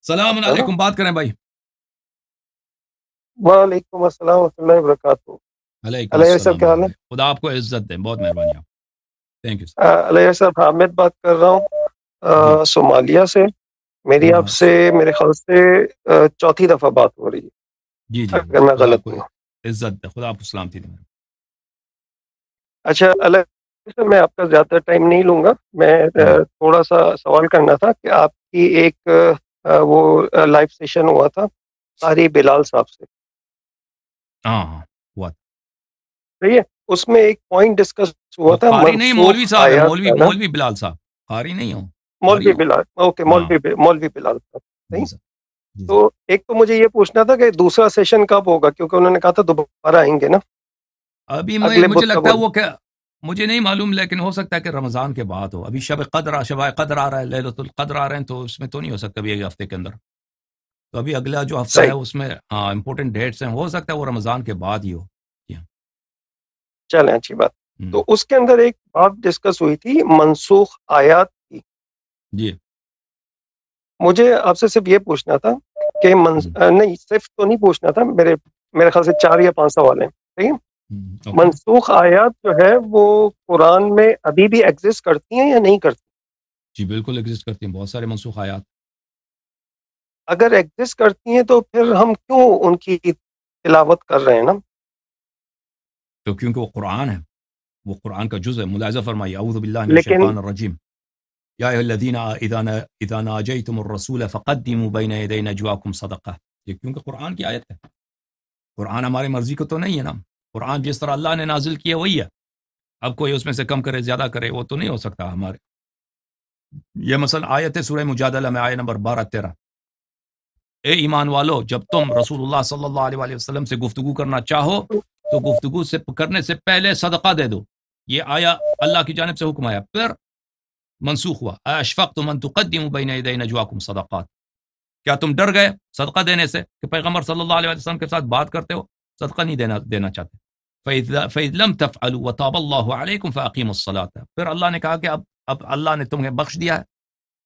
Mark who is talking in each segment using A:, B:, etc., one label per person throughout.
A: السلام
B: ہے نا؟
A: علیکم، بات کریں بھائی.
B: وعلیکم السلام ورحمۃ اللہ وبرکاتہ.
A: علیکم
B: علیہ صاحب
A: السلام
B: کیا حال ہے؟
A: بھائی، خدا آپ کو عزت دے، بہت مہربانی آپ. Thank you sir.
B: علیہ صاحب حامد بات کر رہا
A: جی
B: ہوں صومالیہ سے. میری آپ سے میرے خیال سے چوتھی دفعہ بات ہو رہی
A: جی
B: ہے
A: جی جی،
B: اگر میں
A: خدا آپ
B: غلط
A: کو
B: نہیں ہوں.
A: عزت دے، خدا آپ کو سلامتی دے.
B: اچھا علیہ صاحب، میں آپ کا زیادہ ٹائم نہیں لوں گا. میں تھوڑا سا سوال کرنا تھا کہ آپ کی ایک وہ لائیو سیشن ہوا تھا قاری بلال صاحب سے.
A: ہاں ہاں، ہوا تھا.
B: صحیح ہے. اس میں ایک پوائنٹ ڈسکس ہوا
A: وہ
B: تھا
A: قاری نہیں، مولوی
B: منسوخ
A: صاحب ہے،
B: آیات
A: مولوی
B: کا نا.
A: مولوی بلال صاحب. قاری نہیں ہو، قاری
B: مولوی
A: ہو.
B: بلال، اوکے،
A: ہاں
B: مولوی بلال صاحب. صحیح.
A: جی سر. جی
B: تو
A: سر.
B: ایک تو مجھے یہ پوچھنا تھا کہ دوسرا سیشن کب ہوگا، کیونکہ انہوں نے کہا تھا دوبارہ آئیں گے نا
A: ابھی
B: اگلے
A: مجھے
B: بدھ کا
A: لگتا ہے
B: بدھ.
A: وہ کیا، مجھے نہیں معلوم، لیکن ہو سکتا ہے کہ رمضان کے بعد ہو. ابھی شب قدر آ رہا ہے، لیلۃ القدر آ رہے ہیں، تو اس میں تو نہیں ہو سکتا ابھی ایک ہفتے کے اندر. تو ابھی اگلا جو ہفتہ ہے
B: صحیح.
A: اس میں ہاں امپورٹنٹ ڈیٹس ہیں، ہو سکتا ہے وہ رمضان کے بعد ہی ہو. جی ہاں.
B: چلیں اچھی بات.
A: ہوں،
B: تو اس کے اندر ایک بات ڈسکس ہوئی تھی منسوخ آیات کی.
A: جی.
B: مجھے آپ سے صرف یہ پوچھنا تھا کہ
A: ہوں،
B: نہیں، صرف تو نہیں پوچھنا تھا، میرے خیال سے 4 یا 5 سوال ہیں. ٹھیک ہے.
A: اوکے.
B: منسوخ آیات جو ہے وہ قرآن میں ابھی بھی ایگزسٹ کرتی ہیں یا نہیں کرتی؟
A: جی بالکل ایگزسٹ کرتی ہیں، بہت سارے منسوخ آیات.
B: اگر ایگزسٹ کرتی ہیں تو پھر ہم کیوں ان کی تلاوت کر رہے ہیں نا؟
A: تو کیونکہ وہ قرآن ہے، وہ قرآن کا جز ہے. ملاحظہ فرمائیے، اعوذ باللہ من
B: لیکن
A: الشیطان الرجیم. یا ایھا الذین اذا ناجیتم الرسول فقدموا بین یدی نجواکم صدقہ. یہ کیونکہ قرآن کی آیت ہے. قرآن ہماری مرضی کو تو نہیں ہے نا. قرآن جس طرح اللہ نے نازل کیا وہی ہے. اب کوئی اس میں سے کم کرے زیادہ کرے وہ تو نہیں ہو سکتا ہمارے. یہ مثلا آیت ہے سورہ مجادلہ میں، آیت نمبر 12-13. اے ایمان والو، جب تم رسول اللہ صلی اللہ علیہ وآلہ وسلم سے گفتگو کرنا چاہو تو گفتگو سے کرنے سے پہلے صدقہ دے دو. یہ آیا اللہ کی جانب سے حکم آیا، پھر منسوخ ہوا. اشفقتم ان تقدموا بین یدی نجواکم صدقات. کیا تم ڈر گئے صدقہ دینے سے کہ پیغمبر صلی اللہ علیہ وسلم کے ساتھ بات کرتے ہو، صدقہ نہیں دینا چاہتے. فَإِذْ لَمْ تَفْعَلُوا وَتَابَ اللَّهُ عَلَيْكُمْ فَأَقِيمُوا الصَّلَاةَ. پھر اللہ نے کہا کہ اب اللہ نے تمہیں بخش دیا ہے،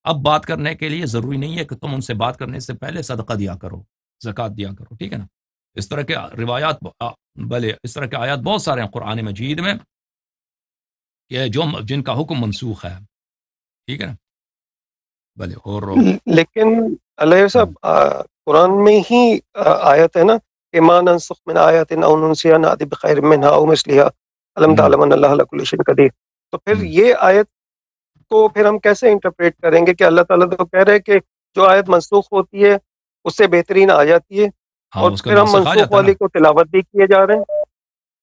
A: اب بات کرنے کے لیے ضروری نہیں ہے کہ تم ان سے بات کرنے سے پہلے صدقہ دیا کرو، زکوٰۃ دیا کرو. ٹھیک ہے نا. اس طرح کے روایات بھلے اس طرح کے آیات بہت سارے ہیں قرآن مجید میں کہ جن کا حکم منسوخ ہے. ٹھیک ہے نا. بھلے اور
B: لیکن علیہ صاحب قرآن میں ہی آیت ہے نا کہ ما ننسخ من آیت او ننسیها نأتی بخیر منها او مثلها الم تعلم ان اللہ علی کل شیء قدیر. تو پھر یہ آیت کو پھر ہم کیسے انٹرپریٹ کریں گے کہ اللہ تعالیٰ تو کہہ رہے کہ جو آیت منسوخ ہوتی ہے اس سے بہترین آ جاتی ہے،
A: ہاں
B: اور
A: اس کا
B: پھر ہم
A: ناسخ آ
B: منسوخ
A: جاتا ہے نا.
B: والی کو تلاوت بھی کیے جا رہے ہیں،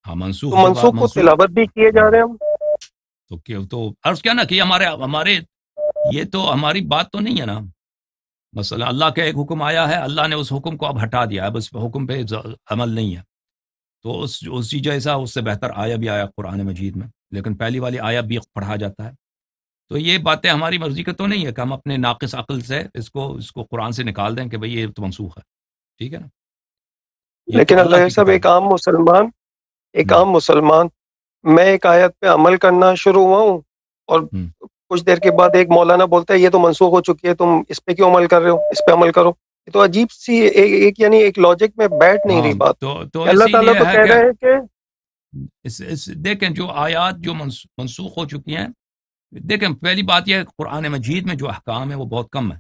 A: ہاں منسوخ
B: تو
A: جب
B: منسوخ کو
A: منسوخ
B: تلاوت بھی کیے جا رہے ہیں ہم.
A: تو عرض کیا نا کہ ہمارے یہ تو ہماری بات تو نہیں ہے نا. مثلا اللہ کا ایک حکم آیا ہے، اللہ نے اس حکم کو اب ہٹا دیا، اب اس حکم پہ عمل نہیں ہے. تو اسی جیسا اس سے بہتر آیا بھی آیا قرآن مجید میں، لیکن پہلی والی آیا بھی پڑھا جاتا ہے. تو یہ باتیں ہماری مرضی کا تو نہیں ہے کہ ہم اپنے ناقص عقل سے اس کو قرآن سے نکال دیں کہ بھئی یہ تو منسوخ ہے. ٹھیک ہے نا. یہ تو
B: لیکن
A: اللہ
B: اللہ
A: کی
B: صاحب
A: کتاب
B: ایک عام مسلمان، میں ایک آیت پہ عمل کرنا شروع ہوا ہوں اور کچھ دیر کے بعد ایک مولانا بولتا ہے یہ تو منسوخ ہو چکی ہے، تم اس پہ کیوں عمل کر رہے ہو، اس پہ عمل کرو. یہ تو عجیب سی یعنی ایک لاجک میں بیٹھ نہیں رہی بات.
A: تو
B: کہ اللہ
A: اسی
B: تعالیٰ
A: لیے
B: تو
A: ہے
B: کہہ
A: کہ
B: رہے ہیں کہ
A: دیکھیں جو آیات جو منسوخ ہو چکی ہیں، دیکھیں پہلی بات یہ ہے کہ قرآن مجید میں جو احکام ہے وہ بہت کم ہے.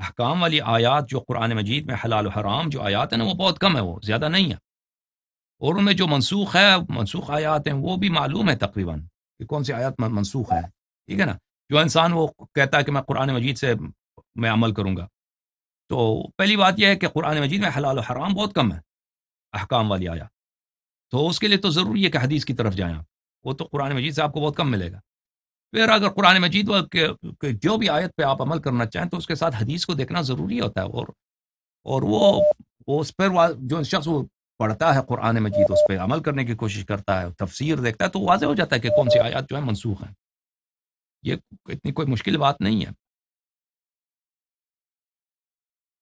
A: احکام والی آیات جو قرآن مجید میں حلال و حرام جو آیات ہیں نا وہ بہت کم ہے، وہ زیادہ نہیں ہے. اور ان میں جو منسوخ آیات ہیں وہ بھی معلوم ہے تقریباً کہ کون سی آیات منسوخ ہیں. ٹھیک ہے نا. جو انسان وہ کہتا ہے کہ میں قرآن مجید سے میں عمل کروں گا، تو پہلی بات یہ ہے کہ قرآن مجید میں حلال و حرام بہت کم ہے احکام والی آیات. تو اس کے لیے تو ضروری ہے کہ حدیث کی طرف جائیں آپ. وہ تو قرآن مجید سے آپ کو بہت کم ملے گا. پھر اگر قرآن مجید جو بھی آیت پہ آپ عمل کرنا چاہیں تو اس کے ساتھ حدیث کو دیکھنا ضروری ہوتا ہے. اور وہ اس پر جو شخص وہ پڑھتا ہے قرآن مجید اس پہ عمل کرنے کی کوشش کرتا ہے، تفسیر دیکھتا ہے، تو واضح ہو جاتا ہے کہ کون سی آیات جو ہے منسوخ ہیں. یہ اتنی کوئی مشکل بات نہیں ہے.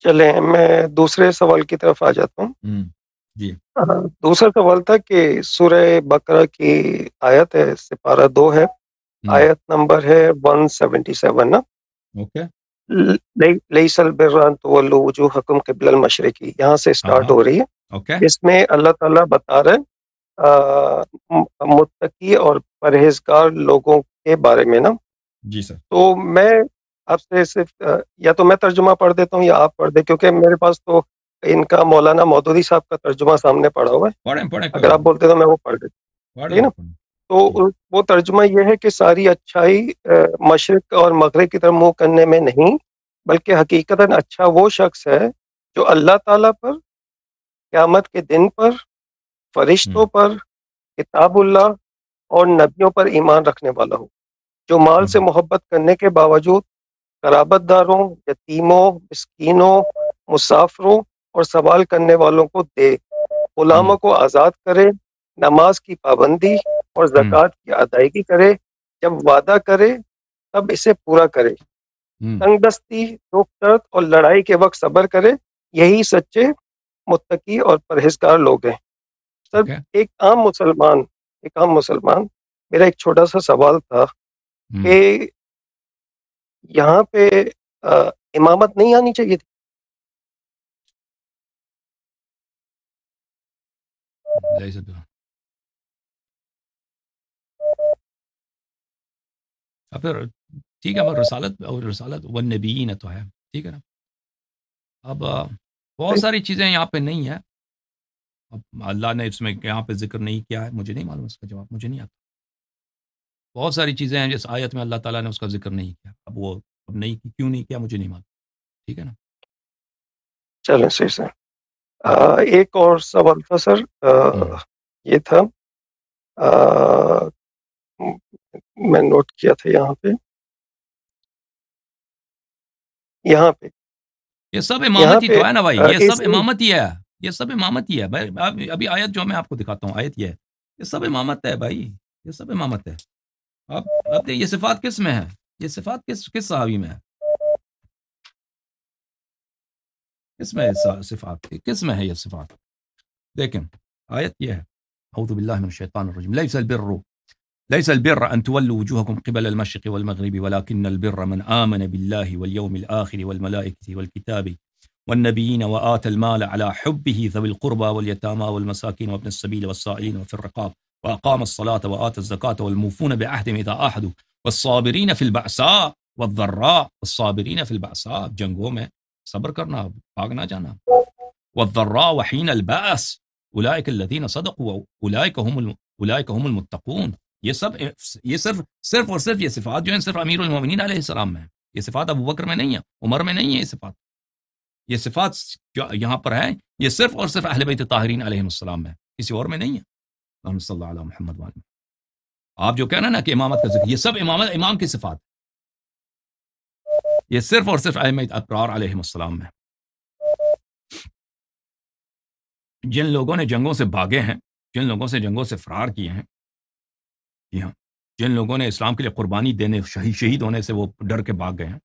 B: چلیں میں دوسرے سوال کی طرف آ جاتا ہوں.
A: جی.
B: دوسرا سوال تھا کہ سورہ بقرہ کی آیت ہے، سپارہ 2 ہے، آیت نمبر ہے 177 نا.
A: اوکے.
B: لیس البر ان تولوا وجوہکم قبل المشرقی، یہاں سے سٹارٹ ہو رہی ہے.
A: اوکے
B: اس میں اللہ تعالیٰ بتا رہے ہیں متقی اور پرہیزگار لوگوں کے بارے میں نا.
A: جی سر.
B: تو میں آپ سے صرف یا تو میں ترجمہ پڑھ دیتا ہوں یا آپ پڑھ دیں، کیونکہ میرے پاس تو ان کا مولانا مودودی صاحب کا ترجمہ سامنے پڑا ہوا ہے.
A: پڑھیں پڑھیں
B: اگر آپ بولتے تو میں وہ پڑھ دیتا، ٹھیک ہے نا. تو وہ ترجمہ یہ ہے کہ ساری اچھائی مشرق اور مغرب کی طرف منہ کرنے میں نہیں، بلکہ حقیقتاً اچھا وہ شخص ہے جو اللہ تعالیٰ پر، قیامت کے دن پر، فرشتوں پر، کتاب اللہ اور نبیوں پر ایمان رکھنے والا ہو، جو مال سے محبت کرنے کے باوجود قرابت داروں، یتیموں، مسکینوں، مسافروں اور سوال کرنے والوں کو دے، غلاموں کو آزاد کرے، نماز کی پابندی اور زکوٰۃ کی ادائیگی کرے، جب وعدہ کرے تب اسے پورا کرے، تنگ دستی، دکھ درد اور لڑائی کے وقت صبر کرے، یہی سچے متقی اور پرہیزگار لوگ ہیں. سر ایک عام مسلمان میرا ایک چھوٹا سا سوال تھا کہ یہاں پہ امامت نہیں آنی چاہیے تھی؟
A: پھر ٹھیک ہے، اب رسالت والنبیین تو ہے، ٹھیک ہے نا. اب بہت ساری چیزیں یہاں پہ نہیں ہے. اب اللہ نے اس میں یہاں پہ ذکر نہیں کیا ہے، مجھے نہیں معلوم اس کا جواب، مجھے نہیں آتا. بہت ساری چیزیں ہیں جس آیت میں اللہ تعالیٰ نے اس کا ذکر نہیں کیا. اب وہ نہیں کیوں نہیں کیا مجھے نہیں معلوم، ٹھیک ہے نا.
B: چلیں صحیح سر. ایک اور سوال تھا سر، یہ تھا میں نوٹ کیا تھا یہاں پہ
A: یہ سب امامت ہی تو ہے نا بھائی، یہ سب امامت ہی ہے، یہ سب امامت ہی ہے بھائی. ابھی آیت جو میں آپ کو دکھاتا ہوں، آیت یہ ہے، یہ سب امامت ہے بھائی، یہ سب امامت ہے. اب یہ صفات کس میں ہے؟ یہ صفات کس صحابی میں ہے؟ کس میں صفات، کس میں ہے یہ صفات؟ دیکھیں آیت یہ ہے، اعوذ باللہ من الشیطان الرجیم، ليس البر أن تولوا وجوهكم قبل المشرق والمغرب ولكن البر من آمن بالله واليوم الآخر والملائكة والكتاب والنبيين وآتى المال على حبه ذوي القربى واليتامى والمساكين وابن السبيل والسائلين وفي الرقاب وأقام الصلاة وآتى الزكاة والموفون بعهدهم إذا عاهدوا والصابرين في البأساء والضراء، والصابرين في البأساء جنگوں میں صبر کرنا، بھاگنا جانا، والضراء وحين البأس أولئك الذين صدقوا أولئك هم المتقون. یہ صرف اور صرف یہ صفات جو ہیں صرف امیر المومنین علیہ السلام میں ہیں. یہ صفات ابو بکر میں نہیں ہے، عمر میں نہیں ہے. یہ صفات جو یہاں پر ہیں یہ صرف اور صرف اہل بیت طاہرین علیہ السلام میں ہے، کسی اور میں نہیں ہے. اللہم صلی اللہ علی محمد وعلی. آپ جو کہنا نا کہ امامت کا ذکر، یہ سب امام کی صفات، یہ صرف اور صرف ائمہ ابرار علیہ السلام میں. جن لوگوں نے جنگوں سے بھاگے ہیں، جن لوگوں سے جنگوں سے فرار کیے ہیں، جی ہاں، جن لوگوں نے اسلام کے لیے قربانی دینے، شہید ہونے سے وہ ڈر کے بھاگ گئے ہیں،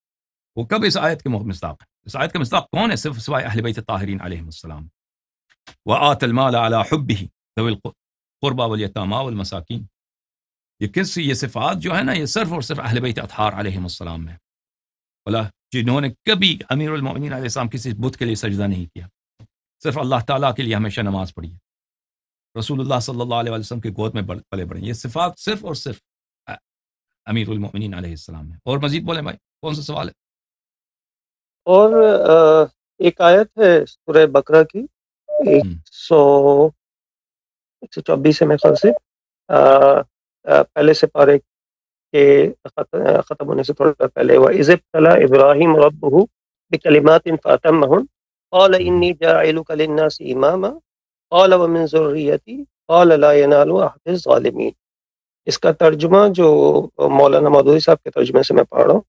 A: وہ کب اس آیت کے مصداق ہیں؟ اس آیت کا مصداق کون ہے؟ صرف سوائے اہل بیت طاہرین علیہم السلام. وآت المال علی حبہ ذوی القربى والیتامى والمساکین. یہ صفات جو ہے نا یہ صرف اور صرف اہل بیت اطہار علیہم السلام میں، بلا جنہوں نے کبھی امیر المؤمنین علیہ السلام کسی بت کے لیے سجدہ نہیں کیا، صرف اللہ تعالیٰ کے لیے ہمیشہ نماز پڑھی ہے، رسول اللہ صلی اللہ علیہ وسلم کے گود میں پلے بڑھے. یہ صفات صرف اور صرف امیر المؤمنین علیہ السلام ہے. اور مزید بولیں بھائی، کون سا سوال ہے؟
B: اور ایک آیت ہے سورہ بقرہ کی 124 سے، میرے خیال سے پہلے سے پارے کے ختم ہونے سے تھوڑا پہلے، وَإِذِ ابْتَلَىٰ إِبْرَاهِيمُ رَبُّهُ بِكَلِمَاتٍ فَأَتَمَّهُنَّ قَالَ إِنِّي جَاعِلُكَ لِلنَّاسِ إِمَامًا قَالَ وَمِن ذُرِّيَّتِي قَالَ لَا يَنَالُ عَهْدِ الظَّالِمِينَ. اس کا ترجمہ جو مولانا مودودی صاحب کے ترجمے سے میں پڑھ رہا ہوں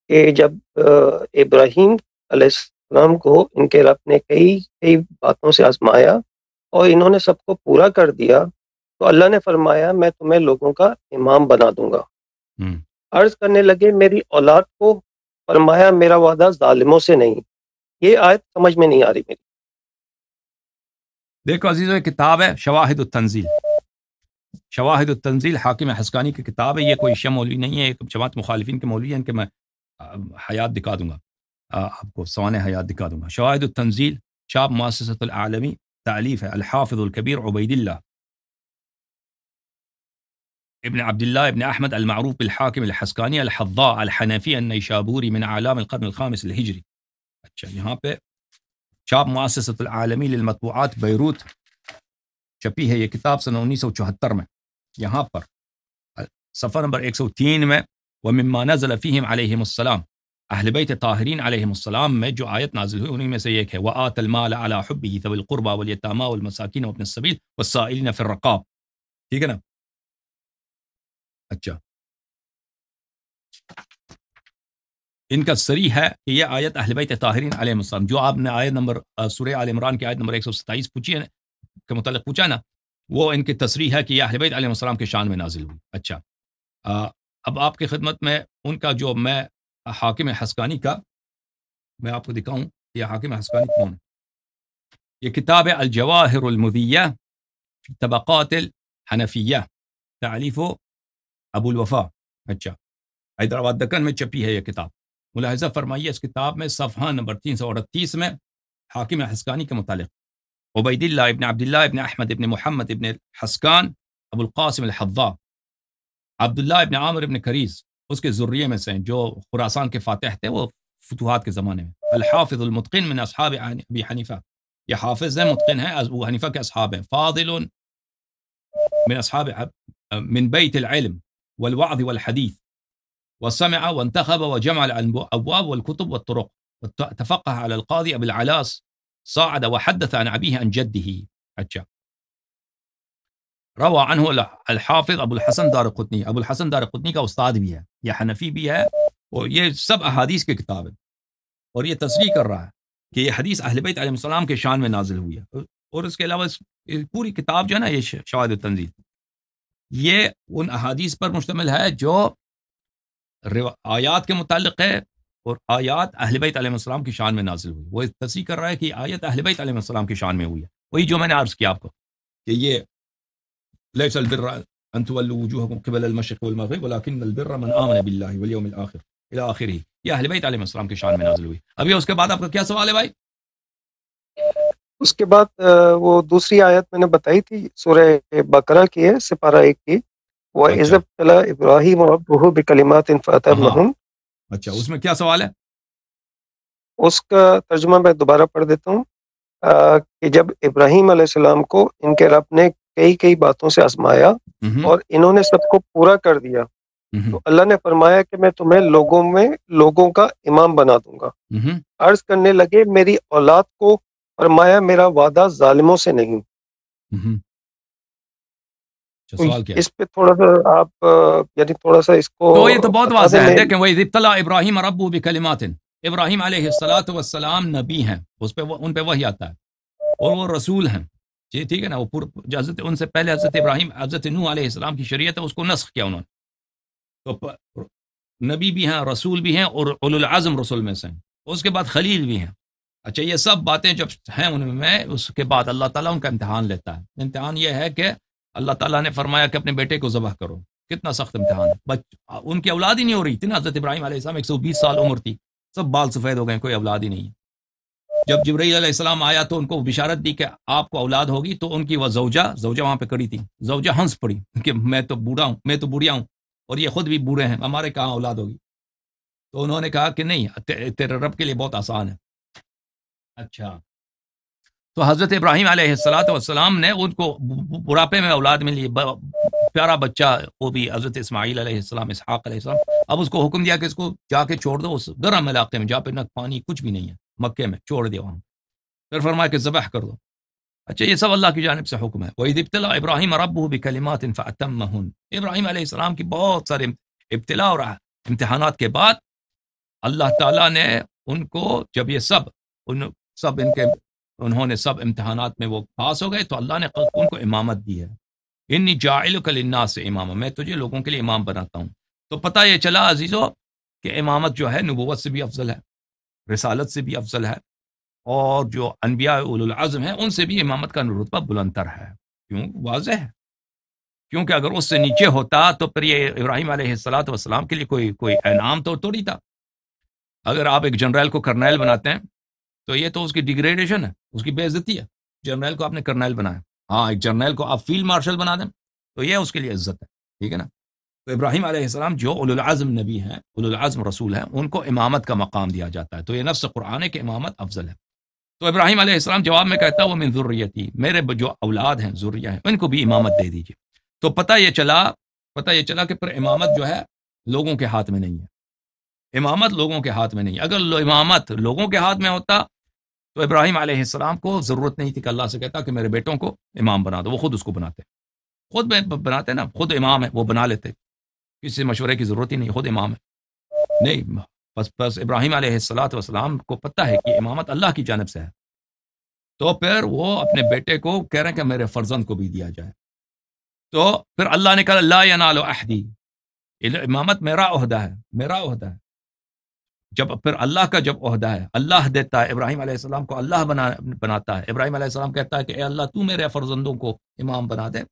B: کہ جب ابراہیم علیہ السلام کو ان کے رب نے کئی باتوں سے آزمایا اور انہوں نے سب کو پورا کر دیا، تو اللہ نے فرمایا میں تمہیں لوگوں کا امام بنا دوں گا. عرض کرنے لگے میری اولاد کو، فرمایا میرا وعدہ ظالموں سے نہیں. یہ آیت سمجھ میں نہیں آ رہی میری.
A: دیکھو عزیزو، یہ کتاب ہے شواہد التنزیل. شواہد التنزیل حاکم حسقانی کی کتاب ہے. یہ کوئی شیعہ مولوی نہیں ہے، ایک جماعت مخالفین کے مولوی ہیں، ان کے میں حیات دکھا دوں گا آپ کو، سوانح حیات دکھا دوں گا. شواہد التنزیل شاب مؤسسۃ العالمی، تالیف ہے الحافظ الکبیر عبید اللہ ابن عبداللہ ابن احمد المعروف بالحاکم الحسکانی الحضاء الحنفی النیشابوری من اعلام القرن الخامس الہجری. اچھا یہاں پہ شاب مؤسسۃ العالمی للمطبوعات بیروت چھپی ہے یہ کتاب سن 1974 میں. یہاں پر صفحہ نمبر 103 میں وَمِمَّا نَزَلَ فِيهِمْ عَلَيْهِمُ السَّلَامُ، اہل بیت طاہرین علیہم السلام میں جو آیت نازل ہوئی انہی میں سے ایک ہے وَآتَ الْمَالَ عَلَى حُبِّهِ ذَوِي الْقُرْبَى وَالْيَتَامَى وَالْمَسَاكِينَ وَابْنِ السَّبِيلِ وَالسَّائِلِينَ فِي الرِّقَابِ. ٹھیک ہے نا. اچھا ان کا صریح ہے کہ یہ آیت اہل بیت طاہرین علیہم السلام، جو آپ نے آیت نمبر سورہ آل عمران کی آیت نمبر 127 پوچھی ہے کے متعلق پوچھا نا، وہ ان کی تصریح ہے کہ یہ اہل بیت علیہم السلام کے شان میں نازل ہوئی. اچھا اب آپ کی خدمت میں ان کا جو میں حاکم حسکانی کا میں آپ کو دکھاؤں یہ حاکم حسکانی کون ہے. یہ کتاب ہے الجواہر المضیہ فی طبقات الحنفیہ، تالیف ابو الوفا. اچھا حیدرآباد دکن میں چھپی ہے یہ کتاب. ملاحظہ فرمائیے اس کتاب میں صفحہ نمبر 338 میں حاکم حسکانی کے متعلق عبید اللہ ابن عبداللہ ابن احمد ابن محمد ابن حسکان ابو القاسم الحضاء عبداللہ ابن عامر ابن کریز اس کے ذریے میں سے ہیں جو خراسان کے فاتح تھے وہ فتوحات کے زمانے میں. الحافظ المتقن من اصحاب ابی حنیفہ، یہ حافظ ہے متقن ہے ابو حنیفہ کے اصحاب ہیں. فاضل من اصحاب من بیت العلم والوعظ والحدیث وسمع وانتخب وجمع الابواب والكتب والطرق وتفقه على القاضي ابي العلاس صاعد وحدث عن ابيه عن جده. اچھا روى عنه الحافظ ابو الحسن دارقطنی، ابو الحسن دارقطنی کا استاد بھی ہے، یہ حنفی بھی ہے اور یہ سب احادیث کی کتاب ہے اور یہ تصریح کر رہا ہے کہ یہ حدیث اہل بیت علیہ السلام کے شان میں نازل ہوئی ہے. اور اس کے علاوہ پوری کتاب جو ہے نا یہ شواہد التنزیل یہ ان احادیث پر مشتمل ہے جو آیات کے متعلق ہے اور آیات اہل بیت علیہ السلام کی شان میں نازل ہوئی. وہ تصریح کر رہا ہے کہ آیت اہل بیت علیہ السلام کی شان میں ہوئی ہے. وہی جو میں نے عرض کیا آپ کو کہ یہ لیس البر ان تولوا وجوهكم قبل المشرق والمغرب ولكن البر من آمن بالله واليوم الآخر الى آخره. یہ اہل بیت علیہ السلام کی شان میں نازل ہوئی. ابھی اس کے بعد آپ کا کیا سوال ہے بھائی؟
B: اس کے بعد وہ دوسری آیت میں نے بتائی تھی سورہ بقرہ کی ہے سپارہ 1 کی، وَإِذِ ابْتَلَىٰ إِبْرَاهِيمُ رَبُّهُ بِكَلِمَاتٍ فَأَتَمَّهُنَّ.
A: اچھا اس میں کیا سوال ہے؟
B: اس کا ترجمہ میں دوبارہ پڑھ دیتا ہوں کہ جب ابراہیم علیہ السلام کو ان کے رب نے کئی باتوں سے آزمایا اور انہوں نے سب کو پورا کر دیا تو اللہ نے فرمایا کہ میں تمہیں لوگوں کا امام بنا دوں گا. عرض کرنے لگے میری اولاد کو، فرمایا میرا وعدہ ظالموں سے نہیں. اس پہ تھوڑا سا آپ یعنی تھوڑا سا اس کو
A: تو یہ تو بہت واضح ہے. دیکھیں وَإِذِ ابْتَلَىٰ إِبْرَاهِيمَ رَبُّهُ بِكَلِمَاتٍ، ابراہیم علیہ الصلوۃ والسلام نبی ہیں، اس پہ ان پہ وحی آتا ہے اور وہ رسول ہیں. جی ٹھیک ہے نا. وہ حضرت ان سے پہلے حضرت ابراہیم حضرت نوح علیہ السلام کی شریعت ہے اس کو نسخ کیا انہوں نے. تو نبی بھی ہیں رسول بھی ہیں اور اولو العزم رسول میں سے ہیں. اس کے بعد خلیل بھی ہیں. اچھا یہ سب باتیں جب ہیں ان میں اس کے بعد اللہ تعالیٰ ان کا امتحان لیتا ہے. امتحان یہ ہے کہ اللہ تعالیٰ نے فرمایا کہ اپنے بیٹے کو ذبح کرو. کتنا سخت امتحان ہے. ان کی اولاد ہی نہیں ہو رہی تھی نا. حضرت ابراہیم علیہ السلام 120 سال عمر تھی، سب بال سفید ہو گئے، کوئی اولاد ہی نہیں ہے. جب جبرائیل علیہ السلام آیا تو ان کو بشارت دی کہ آپ کو اولاد ہوگی تو ان کی وہ زوجہ وہاں پہ کڑی تھی. زوجہ ہنس پڑی کہ میں تو بوڑھا ہوں، میں تو بوڑھیا ہوں اور یہ خود بھی بوڑھے ہیں، ہمارے کہاں اولاد ہوگی. تو انہوں نے کہا کہ نہیں، تیرے رب کے لیے بہت آسان ہے. اچھا تو حضرت ابراہیم علیہ السلام نے ان کو بڑھاپے میں اولاد ملی، پیارا بچہ وہ بھی حضرت اسماعیل علیہ السلام، اسحاق علیہ السلام. اب اس کو حکم دیا کہ اس کو جا کے چھوڑ دو اس گرم علاقے میں جہاں پہ نہ پانی کچھ بھی نہیں ہے، مکے میں چھوڑ دیا وہاں. پھر فرمایا کہ ذبح کر دو. اچھا یہ سب اللہ کی جانب سے حکم ہے. وَإِذِ ابْتَلَىٰ إِبْرَاهِيمَ رَبُّهُ بِكَلِمَاتٍ فَأَتَمَّهُنَّ. ابراہیم علیہ السلام کی بہت سارے ابتلا اور امتحانات کے بعد اللہ تعالیٰ نے ان کو جب یہ انہوں نے سب امتحانات میں وہ پاس ہو گئے تو اللہ نے ان کو امامت دی ہے. انی جاعلک للناس اماما، میں تجھے لوگوں کے لیے امام بناتا ہوں. تو پتہ یہ چلا عزیزو کہ امامت جو ہے نبوت سے بھی افضل ہے، رسالت سے بھی افضل ہے، اور جو انبیاء اولو العزم ہیں ان سے بھی امامت کا رتبہ بلندتر ہے. کیوں؟ واضح ہے. کیونکہ اگر اس سے نیچے ہوتا تو پھر یہ ابراہیم علیہ السلام کے لیے کوئی انعام تو تھوڑی تھا. اگر آپ ایک جنرل کو کرنیل بناتے ہیں تو یہ تو اس کی ڈیگریڈیشن ہے، اس کی بے عزتی ہے. جنرل کو آپ نے کرنیل بنایا. ہاں، ایک جنرل کو آپ فیلڈ مارشل بنا دیں تو یہ اس کے لیے عزت ہے. ٹھیک ہے نا. تو ابراہیم علیہ السلام جو اولو العزم نبی ہیں، اولو العزم رسول ہیں، ان کو امامت کا مقام دیا جاتا ہے. تو یہ نفس قرآن ہے کہ امامت افضل ہے. تو ابراہیم علیہ السلام جواب میں کہتا ہے وہ من ذریتی، میرے جو اولاد ہیں، ذریہ ہیں، ان کو بھی امامت دے دیجیے. تو پتہ یہ چلا کہ پھر امامت جو ہے لوگوں کے ہاتھ میں نہیں ہے. امامت لوگوں کے ہاتھ میں نہیں. اگر امامت لوگوں کے ہاتھ میں ہوتا تو ابراہیم علیہ السلام کو ضرورت نہیں تھی کہ اللہ سے کہتا کہ میرے بیٹوں کو امام بنا دو. وہ خود اس کو بناتے نا، خود امام ہے، وہ بنا لیتے، کسی سے مشورے کی ضرورت ہی نہیں، خود امام ہے. نہیں، بس ابراہیم علیہ السلام کو پتہ ہے کہ امامت اللہ کی جانب سے ہے. تو پھر وہ اپنے بیٹے کو کہہ رہے ہیں کہ میرے فرزند کو بھی دیا جائے. تو پھر اللہ نے کہا لا ینال عہدی، امامت میرا عہدہ ہے. پھر اللہ کا جب عہدہ ہے، اللہ دیتا ہے، ابراہیم علیہ السلام کو اللہ بناتا ہے. ابراہیم علیہ السلام کہتا ہے کہ اے اللہ تو میرے فرزندوں کو امام بنا دے.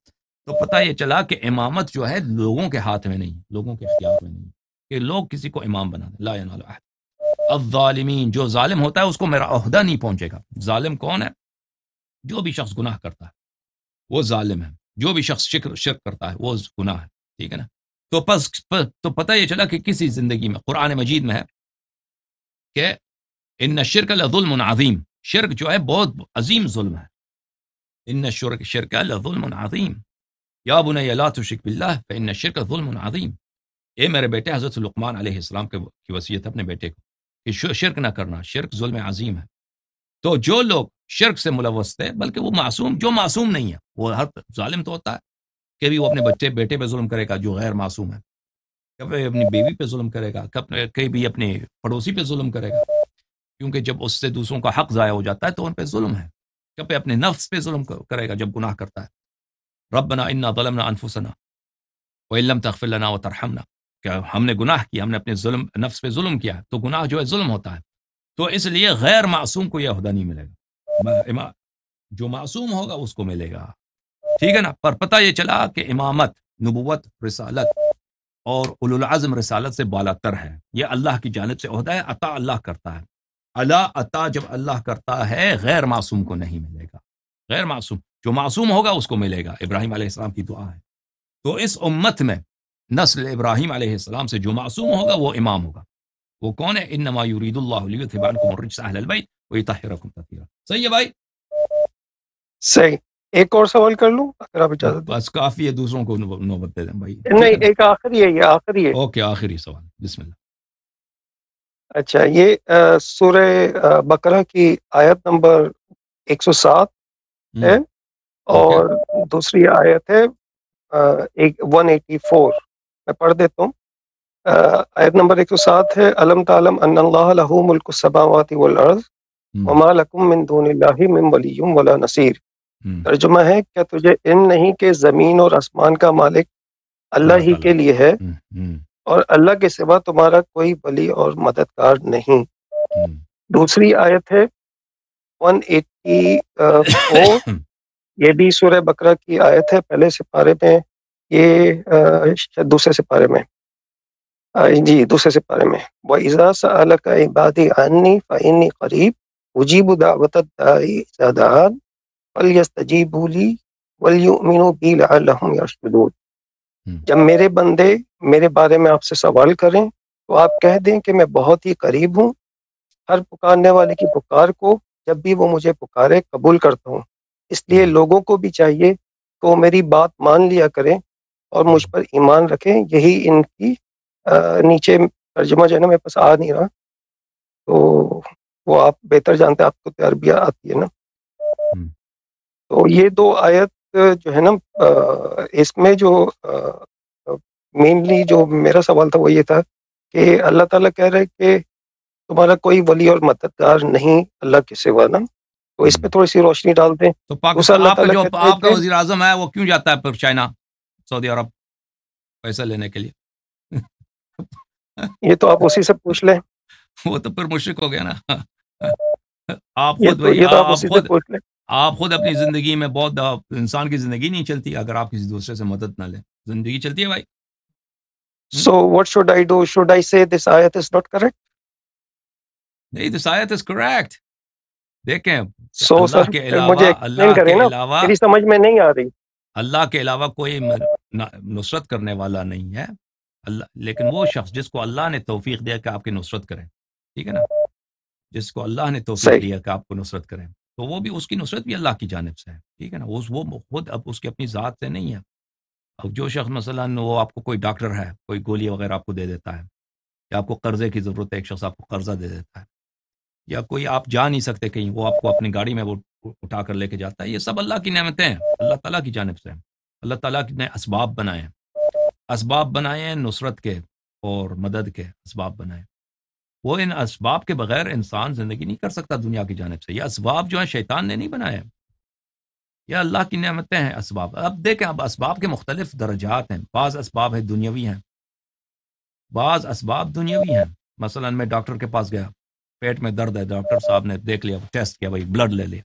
A: تو پتہ یہ چلا کہ امامت جو ہے لوگوں کے ہاتھ میں نہیں، لوگوں کے اختیار میں نہیں کہ لوگ کسی کو امام بنا دیں. لا ینال عہد الظالمین، جو ظالم ہوتا ہے اس کو میرا عہدہ نہیں پہنچے گا. ظالم کون ہے؟ جو بھی شخص گناہ کرتا ہے وہ ظالم ہے. جو بھی شخص شرک کرتا ہے وہ گناہ ہے. ٹھیک ہے نا. تو پتہ یہ چلا کہ کسی زندگی میں قرآن مجید میں ہے کہ ان الشرک لظلم عظیم، شرک جو ہے بہت عظیم ظلم ہے. ان الشرک لظلم عظیم یا بنی لا تشرک باللہ فان الشرک ظلم عظیم. اے میرے بیٹے، حضرت لقمان علیہ السلام کی وصیت اپنے بیٹے کو کہ شرک نہ کرنا، شرک ظلم عظیم ہے. تو جو لوگ شرک سے ملوث تھے، بلکہ وہ معصوم نہیں ہے، وہ ہر ظالم تو ہوتا ہے کہ بھی وہ اپنے بیٹے پہ ظلم کرے گا جو غیر معصوم ہے، کبھی اپنی بیوی پہ ظلم کرے گا، کہیں بھی اپنے پڑوسی پہ ظلم کرے گا، کیونکہ جب اس سے دوسروں کا حق ضائع ہو جاتا ہے تو ان پہ ظلم ہے. کبھی اپنے نفس پہ ظلم کرے گا جب گناہ کرتا ہے. ربنا انا ظلمنا انفسنا وان لم تغفر لنا وترحمنا، کہ ہم نے گناہ کیا، ہم نے اپنے نفس پہ ظلم کیا، تو گناہ جو ہے ظلم ہوتا ہے. تو اس لیے غیر معصوم کو یہ عہدہ نہیں ملے گا، جو معصوم ہوگا اس کو ملے گا. ٹھیک ہے نا. پر پتہ یہ چلا کہ امامت، نبوت، رسالت اور اولو العزم رسالت سے بالا تر ہے. یہ اللہ کی جانب سے عہدہ ہے، عطا اللہ کرتا ہے. عطا جب اللہ کرتا ہے غیر معصوم کو نہیں ملے گا. غیر معصوم، جو معصوم ہوگا اس کو ملے گا. ابراہیم علیہ السلام کی دعا ہے. تو اس امت میں نسل ابراہیم علیہ السلام سے جو معصوم ہوگا وہ امام ہوگا. وہ کون ہے؟ انما یرید اللہ لیذھب عنکم الرجس اہل البیت ویطہرکم تطہیرا. صحیح ہے بھائی؟
B: صحیح. ایک اور سوال کر لوں اگر آپ اجازت دیں؟
A: بس کافی ہے، دوسروں کو نوبت دے دیں بھائی.
B: نہیں، ایک آخری ہے، یہ آخری ہے.
A: اوکے، آخری سوال، بسم اللہ.
B: اچھا، یہ سورہ بقرہ کی آیت نمبر 107 ہے، اور دوسری آیت ہے 184. میں پڑھ دیتا ہوں. آیت نمبر 107 ہے الم تعلم ان اللہ لہ ملک السماوات والارض وما لکم من دون اللہ من ولی ولا نصیر. ترجمہ ہے، کیا تجھے علم نہیں کہ زمین اور آسمان کا مالک اللہ ہی کے لیے ہے، اور اللہ کے سوا تمہارا کوئی ولی اور مددگار نہیں. دوسری آیت ہے 184، یہ بھی سورہ بقرہ کی آیت ہے، پہلے سپارے میں، یہ دوسرے سپارے میں، جی دوسرے سپارے میں. وَإِذَا سَأَلَكَ عِبَادِي عَنِّي فَإِنِّي قَرِيبٌ أُجِيبُ دَعْوَةَ الدَّاعِ إِذَا دَعَانِ فَلْيَسْتَجِيبُوا لِي وَلْيُؤْمِنُوا بِي لَعَلَّهُمْ يَرْشُدُونَ. جب میرے بندے میرے بارے میں آپ سے سوال کریں تو آپ کہہ دیں کہ میں بہت ہی قریب ہوں، ہر پکارنے والے کی پکار کو جب بھی وہ مجھے پکارے قبول کرتا ہوں. اس لیے لوگوں کو بھی چاہیے کہ وہ میری بات مان لیا کریں اور مجھ پر ایمان رکھیں. یہی ان کی نیچے ترجمہ جو ہے نا میرے پاس آ نہیں رہا، تو وہ آپ بہتر جانتے ہیں، آپ کو تو عربیہ آتی ہے نا. تو یہ دو آیت جو ہے نا، اس میں جو مینلی جو میرا سوال تھا وہ یہ تھا کہ اللہ تعالیٰ کہہ رہے کہ تمہارا کوئی ولی اور مددگار نہیں اللہ کے سوا نا. تو اس پہ تھوڑی سی روشنی ڈال دیں.
A: تو پاکستان آپ کا وزیر اعظم ہے وہ کیوں جاتا ہے پھر چائنا، سعودی عرب پیسہ لینے کے لیے؟
B: یہ تو آپ اسی سے پوچھ لیں.
A: وہ تو پھر مشرک ہو گیا نا. آپ خود اپنی زندگی میں بہت انسان کی زندگی نہیں چلتی اگر آپ کسی دوسرے سے مدد نہ لیں. زندگی چلتی ہے بھائی.
B: So what should I do? Should I say this ayat is not correct?
A: نہیں دس آیت از کریکٹ. دیکھیں
B: سو
A: اللہ
B: سر
A: کے
B: پھر مجھے
A: علاوہ
B: ایکسپلین کریں نا، میری سمجھ میں نہیں آ رہی.
A: اللہ کے علاوہ کوئی نصرت کرنے والا نہیں ہے. اللہ لیکن وہ شخص جس کو اللہ نے توفیق دیا کہ آپ کی نصرت کریں، ٹھیک ہے نا، جس کو اللہ نے توفیق
B: صحیح.
A: دیا کہ آپ کو نصرت کریں، تو وہ بھی اس کی نصرت بھی اللہ کی جانب سے ہے، ٹھیک ہے نا. وہ خود اب اس کی اپنی ذات سے نہیں ہے. اب جو شخص مثلا وہ آپ کو کوئی ڈاکٹر ہے، کوئی گولی وغیرہ آپ کو دے دیتا ہے، یا آپ کو قرضے کی ضرورت ہے، ایک شخص آپ کو قرضہ دے دیتا ہے، یا کوئی آپ جا نہیں سکتے کہیں، وہ آپ کو اپنی گاڑی میں وہ اٹھا کر لے کے جاتا ہے، یہ سب اللہ کی نعمتیں ہیں، اللہ تعالیٰ کی جانب سے ہیں. اللہ تعالیٰ نے اسباب بنائے ہیں، اسباب بنائے ہیں نصرت کے اور مدد کے اسباب بنائے. وہ ان اسباب کے بغیر انسان زندگی نہیں کر سکتا دنیا کی جانب سے. یہ اسباب جو ہیں شیطان نے نہیں بنائے ہیں، یہ اللہ کی نعمتیں ہیں اسباب. اب دیکھیں اب اسباب کے مختلف درجات ہیں. بعض اسباب ہے دنیاوی ہیں، بعض اسباب دنیاوی ہیں. مثلا میں ڈاکٹر کے پاس گیا، پیٹ میں درد ہے، ڈاکٹر صاحب نے دیکھ لیا، ٹیسٹ کیا، بھائی بلڈ لے لیا،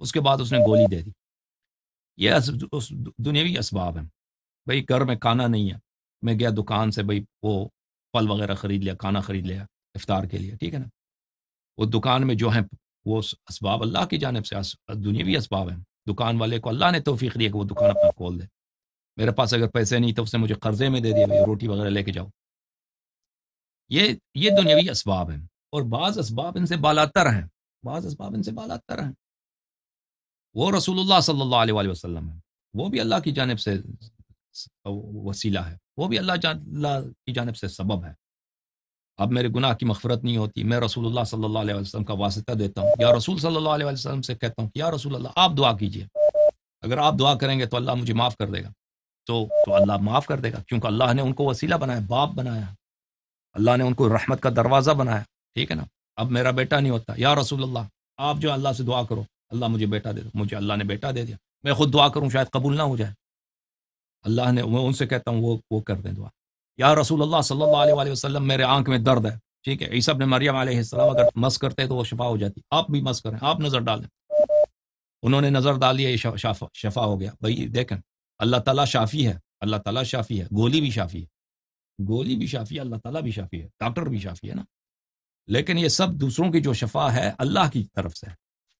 A: اس کے بعد اس نے گولی دے دی. یہ اس دنیاوی اسباب ہیں. بھائی گھر میں کھانا نہیں ہے، میں گیا دکان سے، بھائی وہ پھل وغیرہ خرید لیا، کھانا خرید لیا افطار کے لیے، ٹھیک ہے نا. وہ دکان میں جو ہیں وہ اسباب اللہ کی جانب سے دنیاوی اسباب ہیں. دکان والے کو اللہ نے توفیق دی کہ وہ دکان اپنا کھول دے. میرے پاس اگر پیسے نہیں تو اس نے مجھے قرضے میں دے دیا، بھائی روٹی وغیرہ لے کے جاؤ. یہ دنیاوی اسباب ہیں. اور بعض اسباب ان سے بالاتر ہیں، بعض اسباب ان سے بالاتر ہیں. وہ رسول اللہ صلی اللہ علیہ وآلہ وسلم ہے، وہ بھی اللہ کی جانب سے وسیلہ ہے، وہ بھی اللہ کی جانب سے سبب ہے. اب میرے گناہ کی مغفرت نہیں ہوتی، میں رسول اللہ صلی اللہ علیہ وسلم کا واسطہ دیتا ہوں، یا رسول صلی اللہ علیہ وسلم سے کہتا ہوں کہ یا رسول اللہ آپ دعا کیجئے، اگر آپ دعا کریں گے تو اللہ مجھے معاف کر دے گا. تو اللہ معاف کر دے گا، کیونکہ اللہ نے ان کو وسیلہ بنایا، باپ بنایا، اللہ نے ان کو رحمت کا دروازہ بنایا، ٹھیک ہے نا. اب میرا بیٹا نہیں ہوتا، یا رسول اللہ آپ جو اللہ سے دعا کرو اللہ مجھے بیٹا دے دو، مجھے اللہ نے بیٹا دے دیا. میں خود دعا کروں شاید قبول نہ ہو جائے، اللہ نے، میں ان سے کہتا ہوں وہ کر دیں دعا. یا رسول اللہ صلی اللہ علیہ وآلہ وسلم میرے آنکھ میں درد ہے، ٹھیک ہے، عیسیٰ ابن مریم علیہ السلام اگر مس کرتے تو وہ شفا ہو جاتی، آپ بھی مس کریں، آپ نظر ڈالیں. انہوں نے نظر ڈال لیا، یہ شفا ہو گیا. بھائی دیکھیں اللہ تعالیٰ شافی ہے، اللہ تعالیٰ شافی ہے، گولی بھی شافی ہے، گولی بھی شافی ہے، اللہ تعالیٰ بھی شافی ہے، ڈاکٹر بھی شافی ہے نا. لیکن یہ سب دوسروں کی جو شفا ہے اللہ کی طرف سے،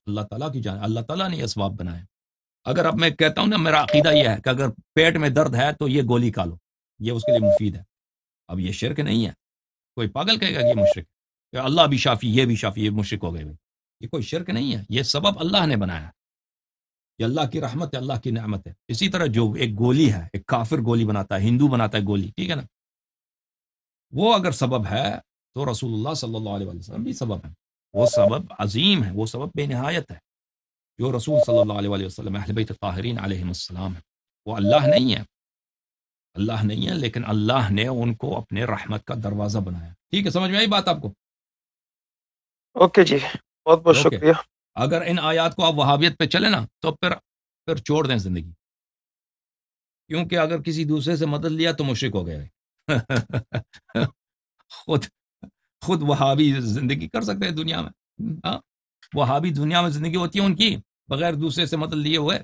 A: اللہ تعالیٰ کی جان، اللہ تعالیٰ نے یہ اسباب بنائے. اگر اب میں کہتا ہوں نا میرا عقیدہ یہ ہے کہ اگر پیٹ میں درد ہے تو یہ گولی کھا لو، یہ اس کے لیے مفید ہے، اب یہ شرک نہیں ہے. کوئی پاگل کہے گا کہ یہ مشرک کہ اللہ بھی شافی یہ بھی شافی، یہ مشرک ہو گئے. یہ کوئی شرک نہیں ہے، یہ سبب اللہ نے بنایا، یہ اللہ کی رحمت ہے، اللہ کی نعمت ہے. اسی طرح جو ایک گولی ہے، ایک کافر گولی بناتا ہے، ہندو بناتا ہے گولی، ٹھیک ہے نا، وہ اگر سبب ہے تو رسول اللہ صلی اللہ علیہ وسلم بھی سبب ہے. وہ سبب عظیم ہے، وہ سبب بے نہایت ہے. جو رسول صلی اللہ علیہ وآلہ وسلم اہل بیت الطاہرین علیہم السلام ہے، وہ اللہ نہیں ہے، اللہ نہیں ہے، لیکن اللہ نے ان کو اپنے رحمت کا دروازہ بنایا. ٹھیک ہے، سمجھ میں آئی بات آپ کو؟
B: اوکے جی، بہت بہت
A: اوکے.
B: شکریہ.
A: اگر ان آیات کو آپ وہابیت پہ چلے نا تو پھر چھوڑ دیں زندگی، کیونکہ اگر کسی دوسرے سے مدد لیا تو مشرک ہو گئے. خود وہابی زندگی کر سکتے ہیں دنیا میں. ہاں وہابی دنیا میں زندگی ہوتی ہے ان کی بغیر دوسرے سے مدد لیے ہوئے.